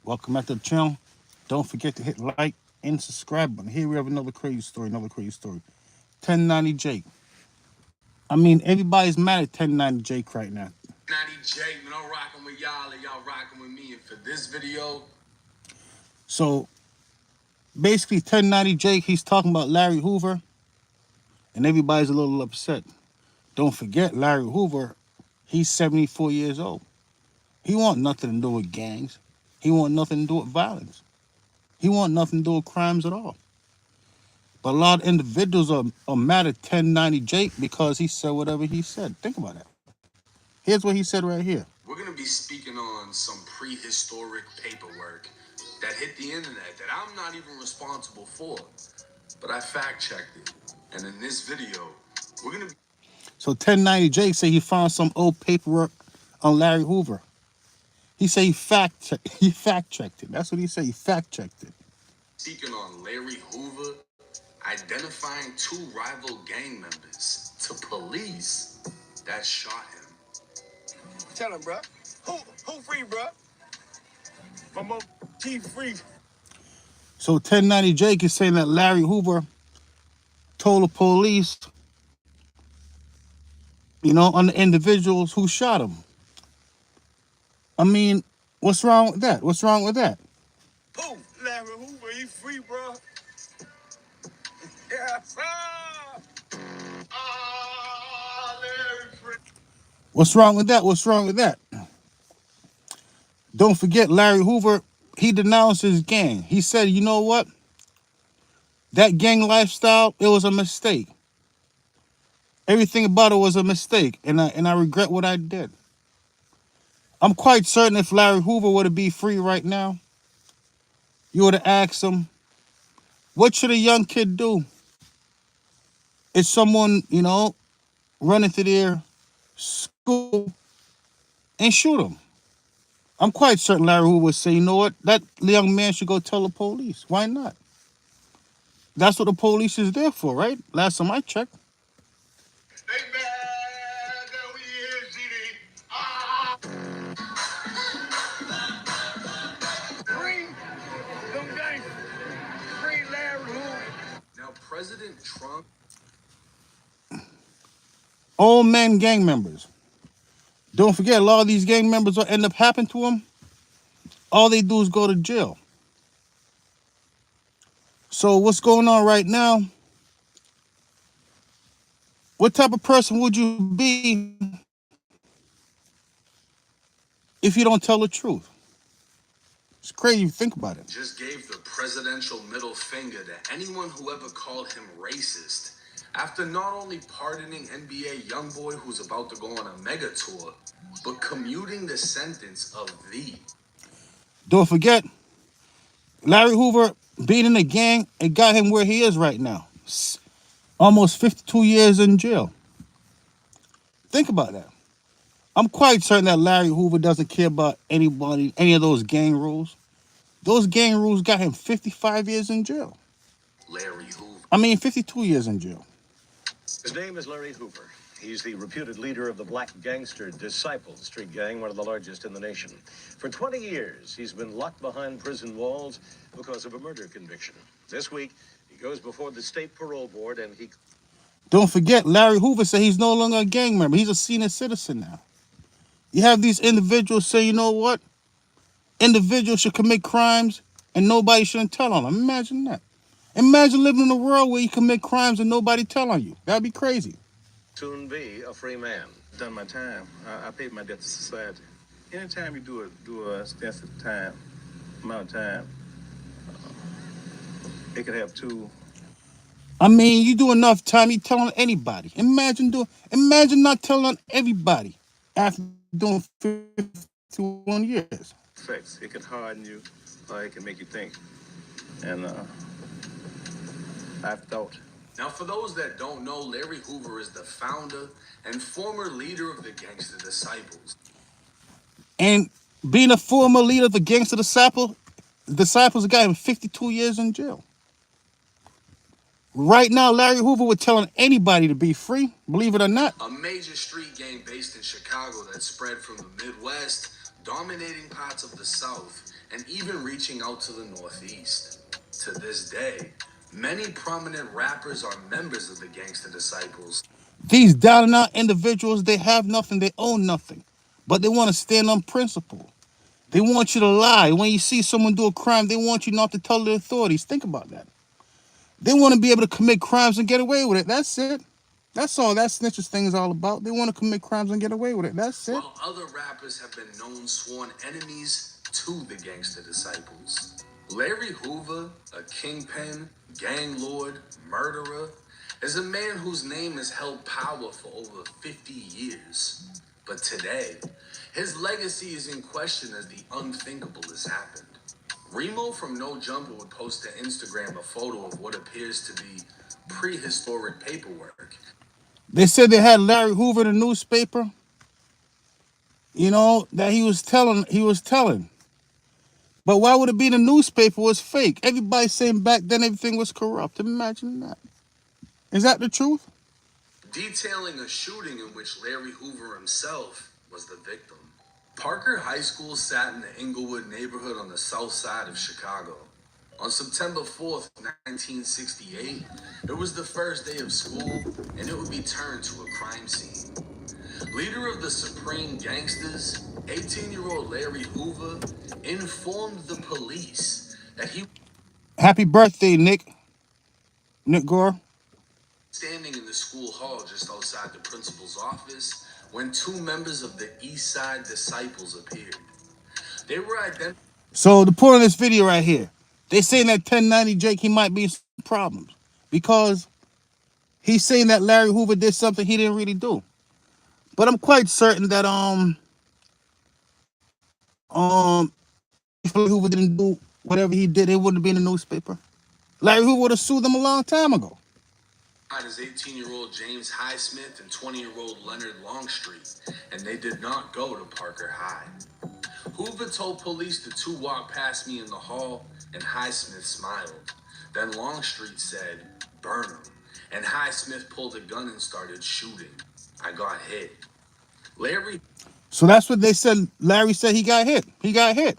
Welcome back to the channel. Don't forget to hit like and subscribe button. Here we have another crazy story, 1090 Jake. I mean, everybody's mad at 1090 Jake right now. 90 Jake, man, I'm rocking with y'all and y'all rocking with me. And for this video, So basically, 1090 Jake, he's talking about Larry Hoover, and everybody's a little upset. Don't forget, Larry Hoover, he's 74 years old. He want nothing to do with gangs. He want nothing to do with violence. He want nothing to do with crimes at all. But a lot of individuals are mad at 1090 Jake because he said whatever he said. Think about that. Here's what he said right here. we're going to be speaking on some prehistoric paperwork that hit the internet that I'm not even responsible for, but I fact-checked it. And in this video, we're going to be So 1090 Jake said he found some old paperwork on Larry Hoover. He said he fact checked it. That's what he said. He fact checked it. speaking on Larry Hoover identifying two rival gang members to police that shot him. Tell him, bro. Who free, bro? My mo chief free. So 1090 Jake is saying that Larry Hoover told the police, on the individuals who shot him. I mean, what's wrong with that? What's wrong with that? Who? Larry Hoover, he free, bro. Yes, sir. Larry free. What's wrong with that? What's wrong with that? Don't forget, Larry Hoover, he denounced his gang. He said, you know what? That gang lifestyle, it was a mistake. Everything about it was a mistake, and I regret what I did. I'm quite certain if Larry Hoover were to be free right now, you would have asked him, what should a young kid do if someone, run into their school and shoot him? I'm quite certain Larry Hoover would say, you know what, that young man should go tell the police. Why not? That's what the police is there for, right? Last time I checked. They mad that we here, CD. Ah! Free them gangsters. Free Larry Hoover. Now, President Trump. All men gang members. Don't forget, a lot of these gang members will end up happening to them. All they do is go to jail. So what's going on right now? What type of person would you be if you don't tell the truth? It's crazy if you think about it. Just gave the presidential middle finger to anyone who ever called him racist after not only pardoning NBA YoungBoy who's about to go on a mega tour, but commuting the sentence of the. Don't forget, Larry Hoover being in a gang, it got him where he is right now. Almost 52 years in jail. Think about that. I'm quite certain that Larry Hoover doesn't care about anybody, any of those gang rules. Those gang rules got him 55 years in jail. Larry Hoover. 52 years in jail. His name is Larry Hoover. He's the reputed leader of the black gangster Disciple Street Gang, one of the largest in the nation. For 20 years, he's been locked behind prison walls because of a murder conviction. This week, he goes before the state parole board and he... Don't forget, Larry Hoover said he's no longer a gang member. He's a senior citizen now. You have these individuals say, you know what? Individuals should commit crimes and nobody shouldn't tell on them. Imagine that. Imagine living in a world where you commit crimes and nobody tell on you. That'd be crazy. soon be a free man. Done my time. I paid my debt to society. Anytime you do a extensive amount of time, it could have two. I mean, you do enough time, you telling anybody. Imagine not telling on everybody after doing 51 years. Effects. It can harden you, or it can make you think. And I've thought. Now, for those that don't know, Larry Hoover is the founder and former leader of the Gangster Disciples. And being a former leader of the Gangster Disciples got him 52 years in jail. Right now, Larry Hoover was telling anybody to be free, believe it or not. A major street gang based in Chicago that spread from the Midwest, dominating parts of the South, and even reaching out to the Northeast. To this day, many prominent rappers are members of the Gangster Disciples. These down and out individuals, they have nothing, they own nothing, but they want to stand on principle. They want you to lie. When you see someone do a crime, they want you not to tell the authorities. Think about that. They want to be able to commit crimes and get away with it. That's it. That's all that snitches thing is all about. They want to commit crimes and get away with it. That's it. While other rappers have been known sworn enemies to the Gangster Disciples. Larry Hoover, a kingpin, gang lord, murderer, is a man whose name has held power for over 50 years. But today, his legacy is in question as the unthinkable has happened. Remo from No Jumper would post to Instagram a photo of what appears to be prehistoric paperwork. They said they had Larry Hoover in the newspaper. You know, that he was telling. But why would it be in the newspaper was fake? Everybody's saying back then everything was corrupt. Imagine that. Is that the truth? Detailing a shooting in which Larry Hoover himself was the victim. Parker High School sat in the Inglewood neighborhood on the south side of Chicago. On September 4th, 1968, it was the first day of school, and it would be turned to a crime scene. Leader of the Supreme Gangsters, 18-year-old Larry Hoover, informed the police that he Happy birthday, Nick. Nick Gore. standing in the school hall just outside the principal's office when two members of the East Side Disciples appeared. They were identified. So the point of this video right here, they saying that 1090 Jake, he might be in some problems because he's saying that Larry Hoover did something he didn't really do. But I'm quite certain that if Larry Hoover didn't do whatever he did, it wouldn't be in the newspaper. Larry Hoover would have sued them a long time ago. Is 18-year-old James Highsmith and 20-year-old Leonard Longstreet, and they did not go to Parker High. Hoover told police the two walked past me in the hall, and Highsmith smiled. Then Longstreet said, "Burn him," and Highsmith pulled a gun and started shooting. I got hit. Larry. So that's what they said. Larry said he got hit. He got hit.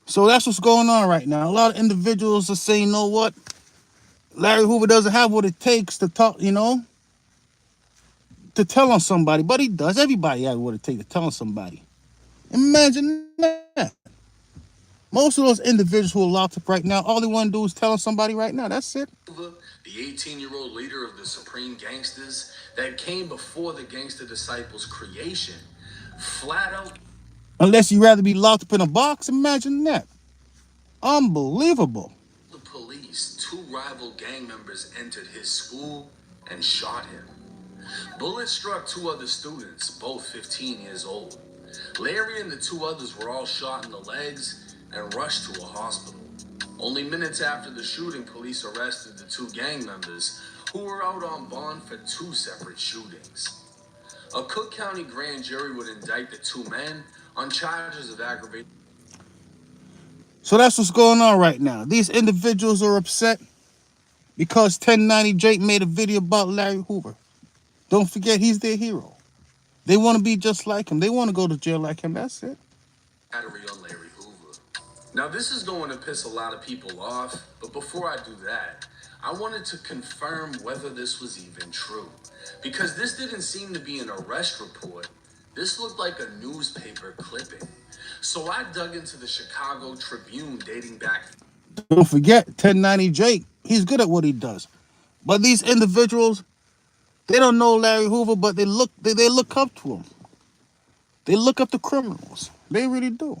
So that's what's going on right now. A lot of individuals are saying, you know what? Larry Hoover doesn't have what it takes to talk, to tell on somebody, but he does. Everybody has what it takes to tell on somebody. Imagine that. Most of those individuals who are locked up right now, all they want to do is tell on somebody right now. That's it. The 18-year-old leader of the Supreme Gangsters that came before the Gangster Disciples' creation, flat out. Unless you'd rather be locked up in a box, imagine that. Unbelievable. The police, two rival gang members entered his school and shot him. Bullets struck two other students, both 15 years old. Larry and the two others were all shot in the legs and rushed to a hospital. Only minutes after the shooting, police arrested the two gang members who were out on bond for two separate shootings. A Cook County grand jury would indict the two men on charges of aggravated. So that's what's going on right now. These individuals are upset because 1090 Jake made a video about Larry Hoover. Don't forget, he's their hero. They want to be just like him. They want to go to jail like him. That's it. Battery on Larry Hoover. Now, this is going to piss a lot of people off, but before I do that, I wanted to confirm whether this was even true. Because this didn't seem to be an arrest report. This looked like a newspaper clipping. So I dug into the Chicago Tribune dating back. Don't forget, 1090 Jake, he's good at what he does. But these individuals, they don't know Larry Hoover, but they look up to him. They look up to criminals. They really do.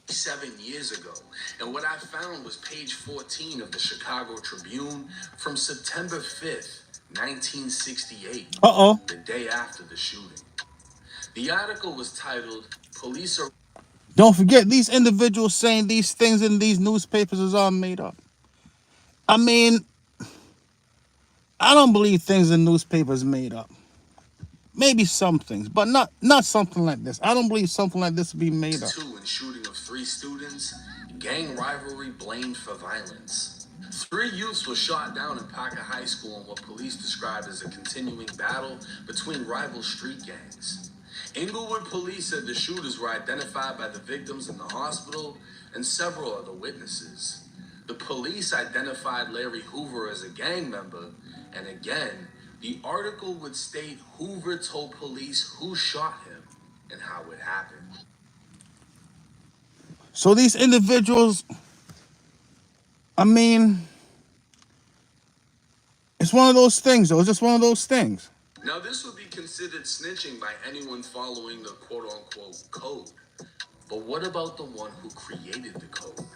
7 years ago. And what I found was page 14 of the Chicago Tribune from September 5th, 1968. Uh-oh. The day after the shooting. The article was titled, "Police Are..." Don't forget, these individuals saying these things in these newspapers is all made up. I mean, I don't believe things in newspapers made up. Maybe some things, but not something like this. I don't believe something like this would be made up. Two in shooting of 3 students, gang rivalry blamed for violence. 3 youths were shot down in Parker High School in what police described as a continuing battle between rival street gangs. Inglewood police said the shooters were identified by the victims in the hospital and several other witnesses. The police identified Larry Hoover as a gang member, and again, the article would state Hoover told police who shot him and how it happened. So these individuals, I mean, it's one of those things, though. It's just one of those things. Now, this would be considered snitching by anyone following the quote unquote code. But what about the one who created the code?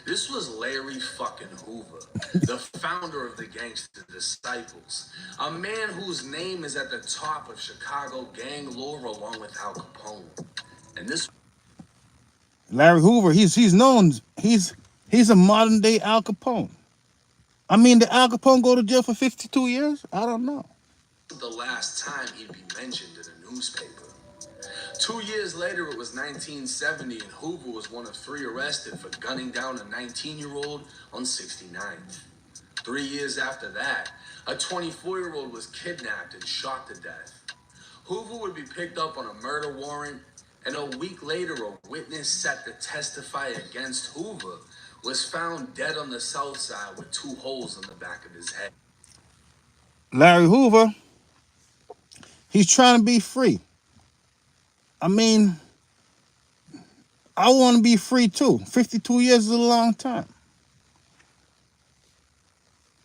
This was Larry fucking Hoover, the founder of the Gangster Disciples, a man whose name is at the top of Chicago gang lore along with Al Capone. And this Larry Hoover, he's known, he's a modern day Al Capone. I mean, did Al Capone go to jail for 52 years? I don't know. was the last time he'd be mentioned in a newspaper. 2 years later, it was 1970, and Hoover was one of three arrested for gunning down a 19-year-old on 69th. 3 years after that, a 24-year-old was kidnapped and shot to death. Hoover would be picked up on a murder warrant, and a week later, a witness set to testify against Hoover was found dead on the south side with 2 holes in the back of his head. Larry Hoover, he's trying to be free. I mean, I want to be free too. 52 years is a long time.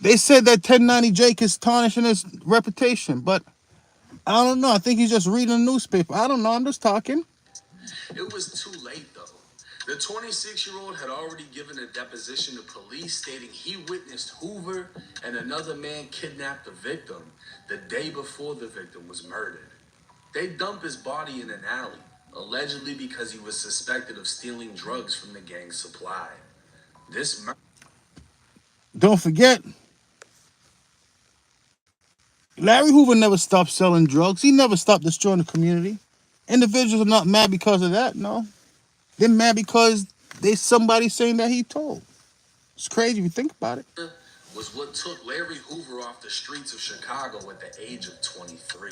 They said that 1090 Jake is tarnishing his reputation, but I don't know. I think he's just reading a newspaper. I don't know. I'm just talking. It was too late, though. The 26-year-old had already given a deposition to police stating he witnessed Hoover and another man kidnap the victim the day before the victim was murdered. They dumped his body in an alley, allegedly because he was suspected of stealing drugs from the gang's supply. This murder Don't forget, Larry Hoover never stopped selling drugs. He never stopped destroying the community. Individuals are not mad because of that, no. They're mad because there's somebody saying that he told. It's crazy if you think about it. was what took Larry Hoover off the streets of Chicago at the age of 23.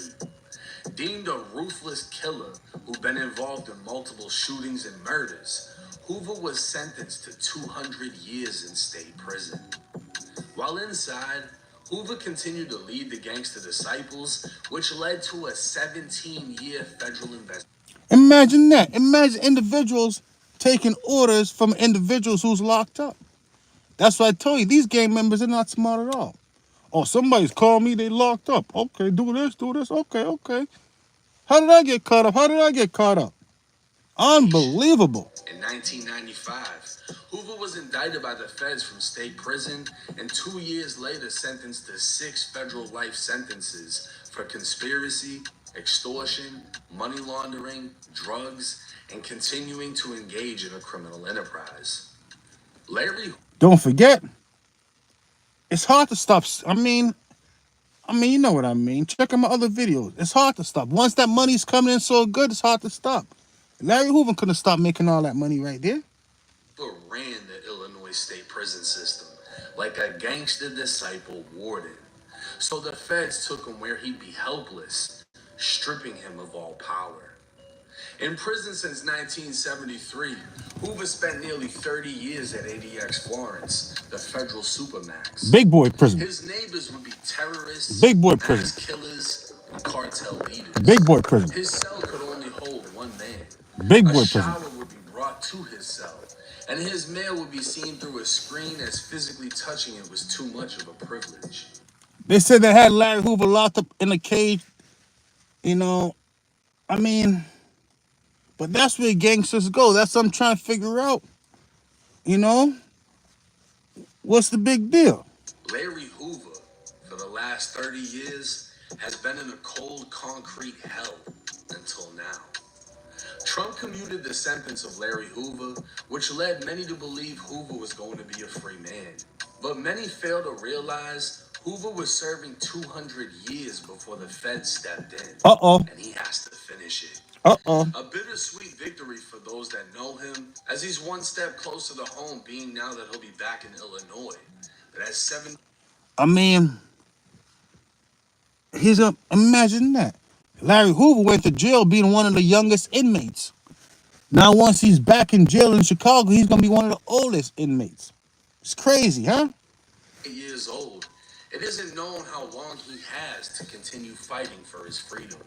Deemed a ruthless killer who'd been involved in multiple shootings and murders, Hoover was sentenced to 200 years in state prison. While inside, Hoover continued to lead the Gangster Disciples, which led to a 17-year federal investigation. Imagine that. Imagine individuals taking orders from individuals who's locked up. That's what I told you. These gang members are not smart at all. Oh, somebody's calling me. They locked up. Okay, do this, do this. Okay, okay. How did I get caught up? How did I get caught up? Unbelievable. In 1995, Hoover was indicted by the feds from state prison and 2 years later sentenced to 6 federal life sentences for conspiracy, extortion, money laundering, drugs, and continuing to engage in a criminal enterprise. Larry Don't forget, it's hard to stop. I mean, you know what I mean. Check out my other videos. It's hard to stop. Once that money's coming in so good, it's hard to stop. Larry Hoover couldn't stop making all that money right there. ran the Illinois state prison system like a gangster disciple warden. So the feds took him where he'd be helpless, stripping him of all power. In prison since 1973, Hoover spent nearly 30 years at ADX Florence, the federal supermax. Big boy prison. His neighbors would be terrorists, Big boy mass prison. killers, and cartel leaders. Big boy prison. His cell could only hold one man. Big A boy prison. shower would be brought to his cell, and his mail would be seen through a screen as physically touching it was too much of a privilege. They said they had Larry Hoover locked up in a cage. You know, I mean, but that's where gangsters go. That's what I'm trying to figure out. You know, what's the big deal? Larry Hoover, for the last 30 years, has been in a cold concrete hell until now. Trump commuted the sentence of Larry Hoover, which led many to believe Hoover was going to be a free man. But many fail to realize Hoover was serving 200 years before the feds stepped in. Uh-oh. And he has to finish it. Uh-oh. A bittersweet victory for those that know him, as he's one step closer to home, being now that he'll be back in Illinois. But at 7... I mean, imagine that. Larry Hoover went to jail being one of the youngest inmates. Now, once he's back in jail in Chicago, he's going to be one of the oldest inmates. It's crazy, huh? Years old, it isn't known how long he has to continue fighting for his freedom.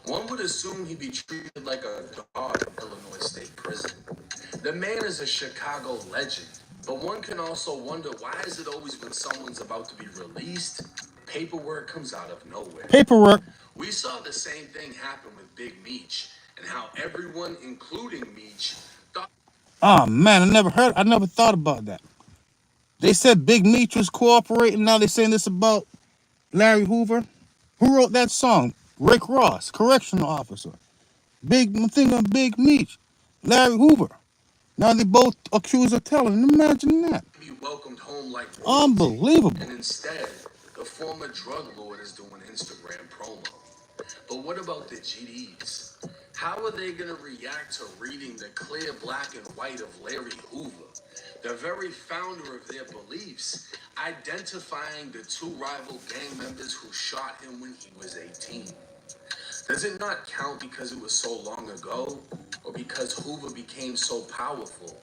One would assume he'd be treated like a god in Illinois State Prison. The man is a Chicago legend, but one can also wonder, why is it always when someone's about to be released, paperwork comes out of nowhere? Paperwork. We saw the same thing happen with Big Meech, and how everyone, including Meech, thought. Oh, man, I never thought about that. They said Big Meech was cooperating. Now they're saying this about Larry Hoover. Who wrote that song? Rick Ross, correctional officer. I'm thinking of Big Meech, Larry Hoover. Now they both accused of telling. Imagine that. Be welcomed home like royalty. Unbelievable. And instead, the former drug lord is doing Instagram promo. But what about the GDs? How are they going to react to reading the clear black and white of Larry Hoover, the very founder of their beliefs, identifying the two rival gang members who shot him when he was 18? Does it not count because it was so long ago, or because Hoover became so powerful?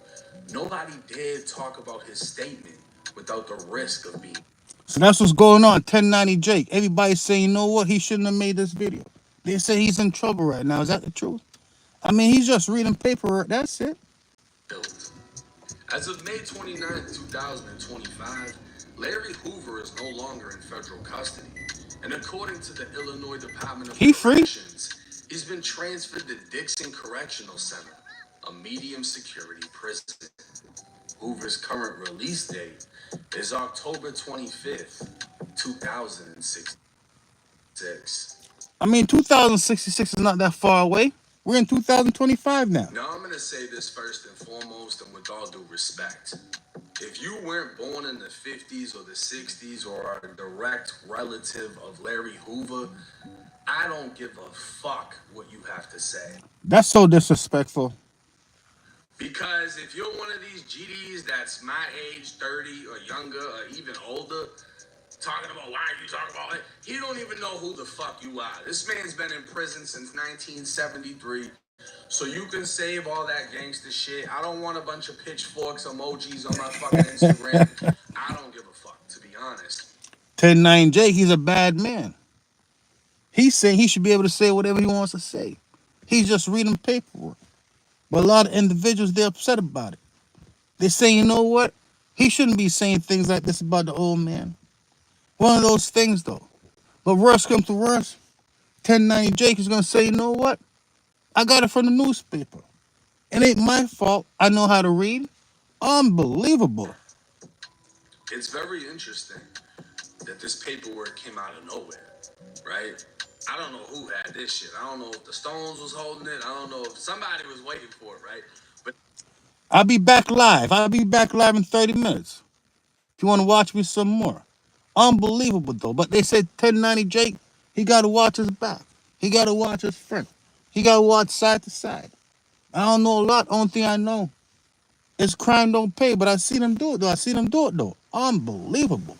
Nobody dared talk about his statement without the risk of being. So that's what's going on. 1090 Jake. Everybody's saying, you know what? He shouldn't have made this video. They say he's in trouble right now. Is that the truth? I mean, he's just reading paperwork. That's it. Killed. As of May 29, 2025, Larry Hoover is no longer in federal custody. And according to the Illinois Department of He free? Corrections, he's been transferred to Dixon Correctional Center, a medium security prison. Hoover's current release date is October 25th, 2066. I mean, 2066 is not that far away. We're in 2025 now. Now, I'm going to say this first and foremost, and with all due respect. If you weren't born in the 50s or the 60s or are a direct relative of Larry Hoover, I don't give a fuck what you have to say. That's so disrespectful. Because if you're one of these GDs that's my age, 30 or younger or even older, talking about why are you talking about it, he don't even know who the fuck you are. This man's been in prison since 1973. So you can save all that gangster shit. I don't want a bunch of pitchforks emojis on my fucking Instagram. I don't give a fuck, to be honest. 109 Jake, he's a bad man. He's saying he should be able to say whatever he wants to say. He's just reading paperwork. But a lot of individuals, they're upset about it. They say, you know what? He shouldn't be saying things like this about the old man. One of those things, though. But worse comes to worse, 1090 Jake is going to say, you know what? I got it from the newspaper. It ain't my fault. I know how to read. Unbelievable. It's very interesting that this paperwork came out of nowhere, right? I don't know who had this shit. I don't know if the Stones was holding it. I don't know if somebody was waiting for it, right? But I'll be back live. I'll be back live in 30 minutes. If you want to watch me some more. Unbelievable, though. But they said 1090 Jake, he got to watch his back. He got to watch his front. He got to watch side to side. I don't know a lot. Only thing I know is crime don't pay. But I see them do it, though. Unbelievable.